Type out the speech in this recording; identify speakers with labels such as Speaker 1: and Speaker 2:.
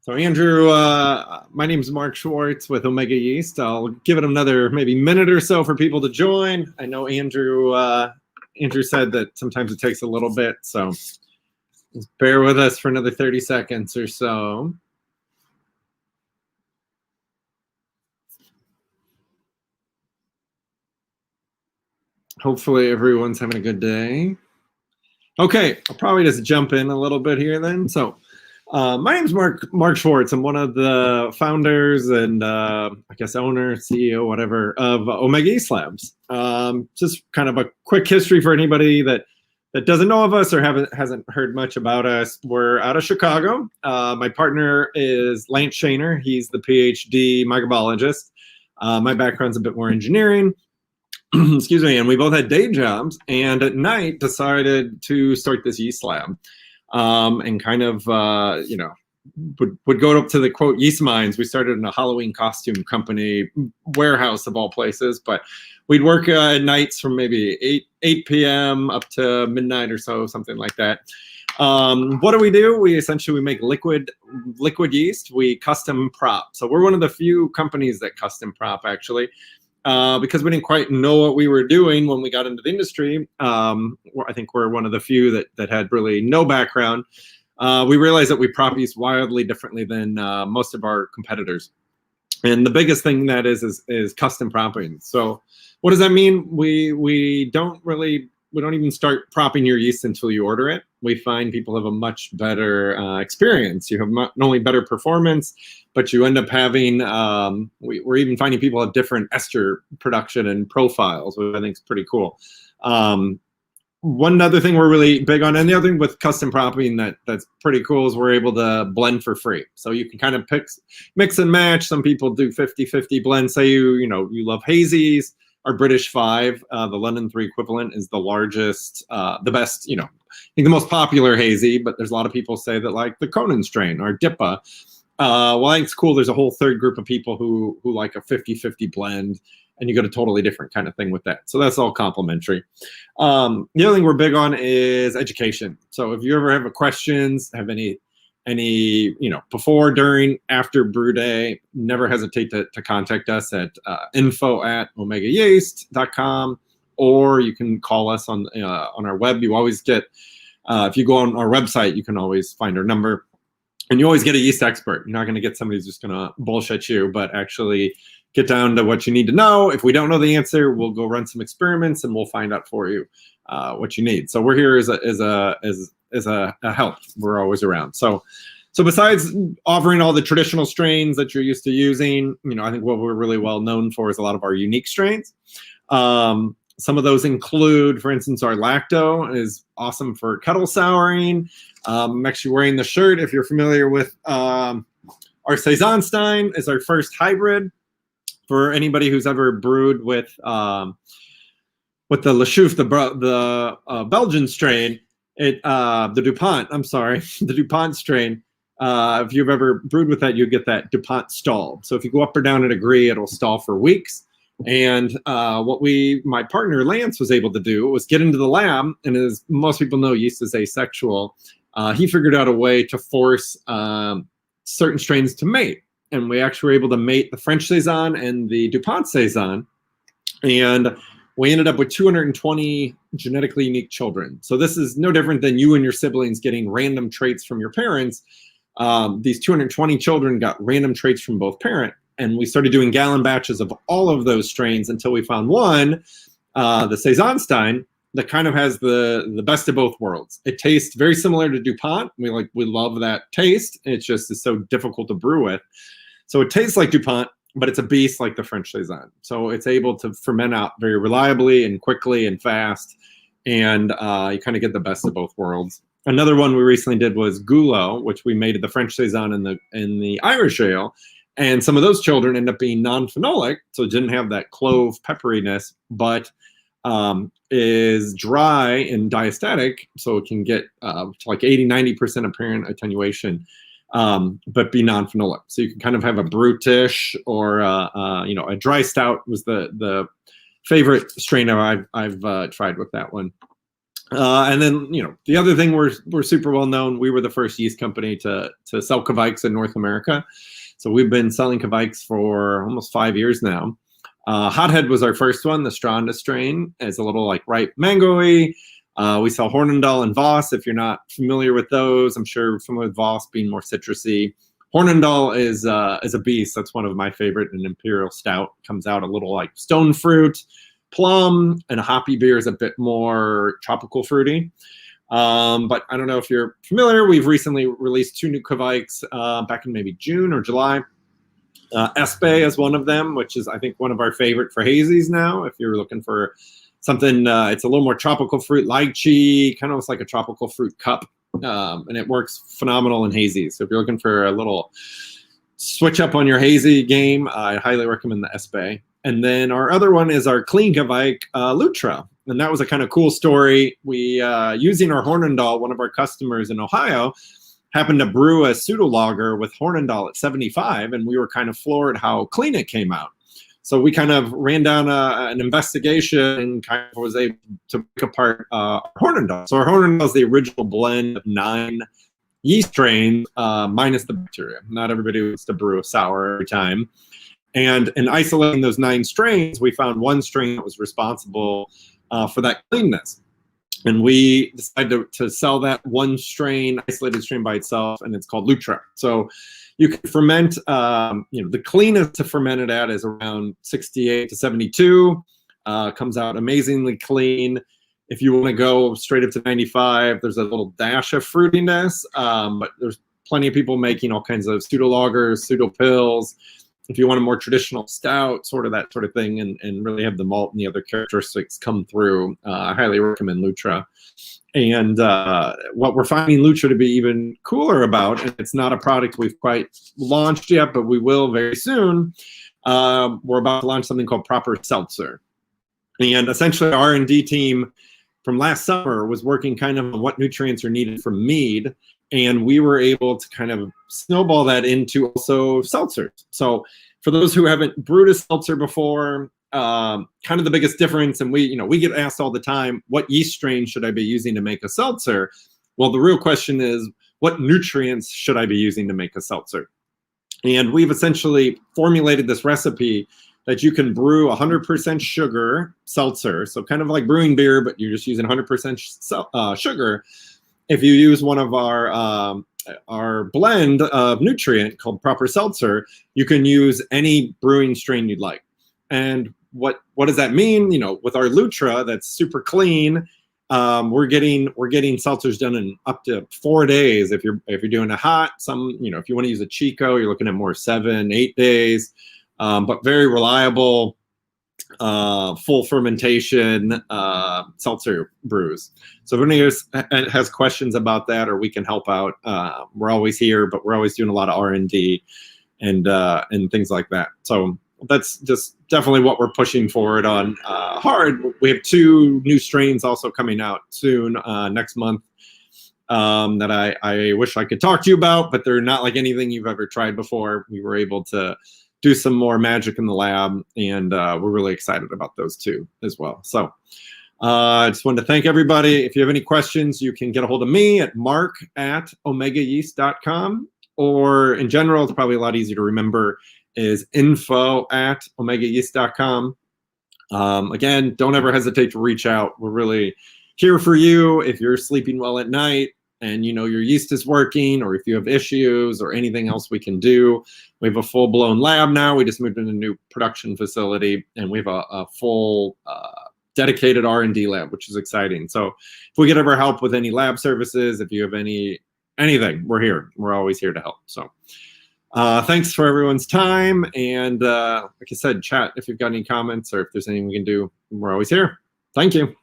Speaker 1: So Andrew, my name is Mark Schwarz with Omega Yeast. I'll give it another maybe minute or so for people to join. I know Andrew said that sometimes it takes a little bit, so just bear with us for another 30 seconds or so. Hopefully everyone's having a good day. Okay, I'll probably just jump in a little bit here then. So my name is Mark Schwarz. I'm one of the founders and I guess owner, CEO, whatever, of Omega Yeast Labs. Just kind of a quick history for anybody that doesn't know of us or hasn't heard much about us. We're out of Chicago. My partner is Lance Shaner. He's the PhD microbiologist. My background's a bit more engineering. Excuse me, and we both had day jobs, and at night decided to start this yeast lab, and kind of would go up to the quote yeast mines. We started in a Halloween costume company warehouse of all places, but we'd work at nights from maybe 8 p.m. up to midnight or so, something like that. What do? We essentially make liquid yeast. We custom prop. So we're one of the few companies that custom prop, actually. Because we didn't quite know what we were doing when we got into the industry. I think we're one of the few that had really no background. We realized that we prop yeast wildly differently than most of our competitors. And the biggest thing that is custom propping. So what does that mean? We don't even start propping your yeast until you order it. We find people have a much better experience. You have not only better performance, but you end up having, we're even finding people have different ester production and profiles, which I think is pretty cool. One other thing we're really big on, and the other thing with custom propping that's pretty cool, is we're able to blend for free. So you can kind of mix and match. Some people do 50-50 blends. Say you love hazies. Our British 5, the London 3 equivalent, is the largest, the best, I think the most popular hazy, but there's a lot of people say that like the Conan strain or Dippa. Well, I think it's cool. There's a whole third group of people who like a 50-50 blend, and you get a totally different kind of thing with that. So that's all complimentary. The other thing we're big on is education. So if you ever have questions, have any before, during, after brew day, never hesitate to contact us at info@omegayeast.com, or you can call us on our web. You always get, if you go on our website, you can always find our number, and you always get a yeast expert. You're not going to get somebody who's just going to bullshit you, but actually get down to what you need to know. If we don't know the answer, we'll go run some experiments and we'll find out for you what you need. So we're here as a help. We're always around. So besides offering all the traditional strains that you're used to using, I think what we're really well known for is a lot of our unique strains. Some of those include, for instance, our Lacto is awesome for kettle souring. I'm actually wearing the shirt. If you're familiar with our Saisonstein, is our first hybrid. For anybody who's ever brewed with the Le Chouffe, the Belgian strain, the DuPont, the DuPont strain. If you've ever brewed with that, you get that DuPont stall. So if you go up or down a degree, it'll stall for weeks. And what my partner Lance was able to do was get into the lab, and as most people know, yeast is asexual. He figured out a way to force certain strains to mate. And we actually were able to mate the French Saison and the DuPont Saison. And we ended up with 220 genetically unique children. So this is no different than you and your siblings getting random traits from your parents. These 220 children got random traits from both parents. And we started doing gallon batches of all of those strains until we found one, the Saisonstein, that kind of has the best of both worlds. It tastes very similar to DuPont. We love that taste. It's just it's so difficult to brew with. So it tastes like DuPont, but it's a beast like the French Saison. So it's able to ferment out very reliably and quickly and fast, and you kind of get the best of both worlds. Another one we recently did was Goulot, which we made the French Saison in the Irish ale, and some of those children end up being non-phenolic, so it didn't have that clove pepperiness, but is dry and diastatic, so it can get to like 80-90% apparent attenuation. But be non-phenolic. So you can kind of have a brutish or a dry stout was the favorite strain I've tried with that one. And then, the other thing, we're super well known. We were the first yeast company to sell Kveiks in North America. So we've been selling Kveiks for almost 5 years now. Hothead was our first one. The Stranda strain is a little like ripe mango-y. We sell Hornindal and Voss. If you're not familiar with those, I'm sure you're familiar with Voss being more citrusy. Hornindal is a beast. That's one of my favorite. An imperial stout comes out a little like stone fruit, plum, and a hoppy beer is a bit more tropical fruity. But I don't know if you're familiar. We've recently released 2 new Kveiks back in maybe June or July. Espe is one of them, which is, I think, one of our favorite for hazies now. If you're looking for something, it's a little more tropical fruit, lychee, kind of looks like a tropical fruit cup. And it works phenomenal in hazy. So if you're looking for a little switch up on your hazy game, I highly recommend the Espe. And then our other one is our clean Kveik, Lutra. And that was a kind of cool story. We, using our Hornindal, one of our customers in Ohio, happened to brew a pseudo lager with Hornindal at 75, and we were kind of floored how clean it came out. So we kind of ran down an investigation and kind of was able to pick apart Hornindal. So our Hornindal is the original blend of 9 yeast strains minus the bacteria. Not everybody wants to brew a sour every time. And in isolating those 9 strains, we found one strain that was responsible for that cleanness. And we decided to sell that one strain, isolated strain by itself, and it's called Lutra. So you can ferment, the cleanest to ferment it at is around 68 to 72. Comes out amazingly clean. If you want to go straight up to 95, there's a little dash of fruitiness, but there's plenty of people making all kinds of pseudo lagers, pseudo pills. If you want a more traditional stout, sort of that sort of thing, and really have the malt and the other characteristics come through, I highly recommend Lutra. And what we're finding Lutra to be even cooler about, and it's not a product we've quite launched yet, but we will very soon, we're about to launch something called Proper Seltzer. And essentially our R&D team from last summer was working kind of on what nutrients are needed for mead, and we were able to kind of snowball that into also seltzers. So for those who haven't brewed a seltzer before, kind of the biggest difference, and we get asked all the time, what yeast strain should I be using to make a seltzer? Well, the real question is, what nutrients should I be using to make a seltzer? And we've essentially formulated this recipe that you can brew 100% sugar seltzer. So kind of like brewing beer, but you're just using 100% sugar. If you use one of our blend of nutrient called Proper Seltzer, you can use any brewing strain you'd like. And what does that mean? With our Lutra, that's super clean. We're getting seltzers done in up to 4 days. If you're doing a hot, if you want to use a Chico, you're looking at more 7, 8 days. But very reliable, full fermentation seltzer brews. So if anyone has questions about that, or we can help out, we're always here. But we're always doing a lot of R&D and things like that. So that's just definitely what we're pushing forward on hard. We have 2 new strains also coming out soon next month that I wish I could talk to you about, but they're not like anything you've ever tried before. We were able to do some more magic in the lab, and we're really excited about those 2 as well. So I just wanted to thank everybody. If you have any questions, you can get a hold of me at mark@omegayeast.com, or in general, it's probably a lot easier to remember, is info@omegayeast.com. Again, don't ever hesitate to reach out. We're really here for you if you're sleeping well at night and your yeast is working, or if you have issues or anything else we can do. We have a full-blown lab now. We just moved in a new production facility, and we have a full dedicated R&D lab, which is exciting. So if we could ever help with any lab services, if you have anything, we're here. We're always here to help. So thanks for everyone's time. And like I said, chat if you've got any comments or if there's anything we can do. We're always here. Thank you.